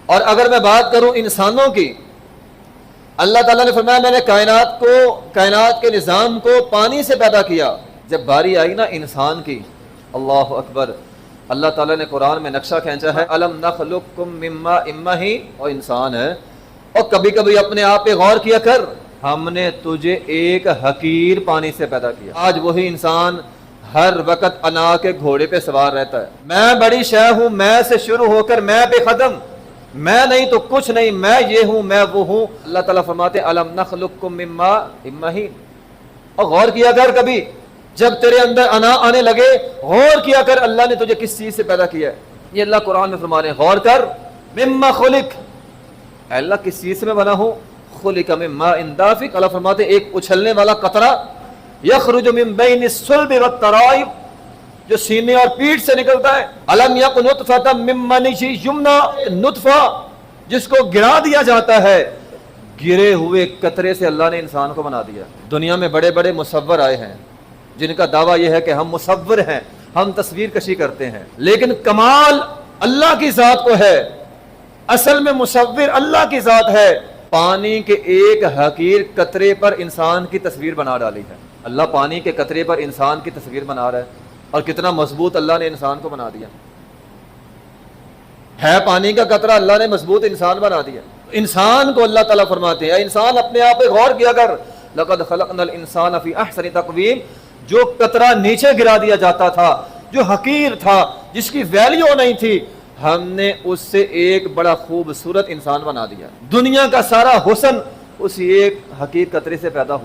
اور اگر میں بات کروں انسانوں کی، اللہ تعالیٰ نے فرمایا میں نے کائنات کے نظام کو پانی سے پیدا کیا۔ جب باری آئی نا انسان کی، اللہ اکبر، اللہ تعالیٰ نے قرآن میں نقشہ کھینچا ہے، الم نخلقکم من ماء مہین، اور انسان ہے، اور کبھی کبھی اپنے آپ پہ غور کیا کر، ہم نے تجھے ایک حقیر پانی سے پیدا کیا۔ آج وہی انسان ہر وقت انا کے گھوڑے پہ سوار رہتا ہے، میں بڑی شے ہوں، میں سے شروع ہو کر میں پہ ختم، میں نہیں تو کچھ نہیں، میں یہ ہوں، میں وہ ہوں۔ اللہ تعالیٰ فرماتے ہیں الم نخلقکم من ماء مہین، اور غور کیا کر، کبھی جب تیرے اندر انا آنے لگے غور کیا کر اللہ نے تجھے کس چیز سے پیدا کیا ہے۔ یہ اللہ قرآن میں فرما رہے ہیں، غور کر، مما خلق، اے اللہ کس چیز سے میں بنا ہوں، خلق من ماء دافق، اللہ فرماتے ہیں ایک اچھلنے والا قطرہ، یخرج من بین الصلب والترائب، جو سینے اور پیٹھ سے نکلتا ہے، الم یک نطفۃ من منی یمنی، نطفہ جس کو گرا دیا جاتا ہے، گرے ہوئے قطرے سے اللہ نے انسان کو بنا دیا۔ دنیا میں بڑے بڑے مصور آئے ہیں جن کا دعویٰ یہ ہے کہ ہم مصور ہیں، ہم تصویر کشی کرتے ہیں، لیکن کمال اللہ کی ذات کو ہے، اصل میں مصور اللہ کی ذات ہے۔ پانی کے ایک حقیر قطرے پر انسان کی تصویر بنا ڈالی ہے، اللہ پانی کے قطرے پر انسان کی تصویر بنا رہا ہے، اور کتنا مضبوط اللہ نے انسان کو بنا دیا ہے، پانی کا قطرہ اللہ نے مضبوط انسان بنا دیا۔ انسان کو اللہ تعالیٰ فرماتے ہیں، اے انسان اپنے آپ پہ غور کیا کر، لقد خلقنا الانسان فی احسن تقویم، جو قطرہ نیچے گرا دیا جاتا تھا، جو حقیر تھا، جس کی ویلیو نہیں تھی، ہم نے اس سے ایک بڑا خوبصورت انسان بنا دیا۔ دنیا کا سارا حسن اسی ایک حقیر قطرے سے پیدا ہوا۔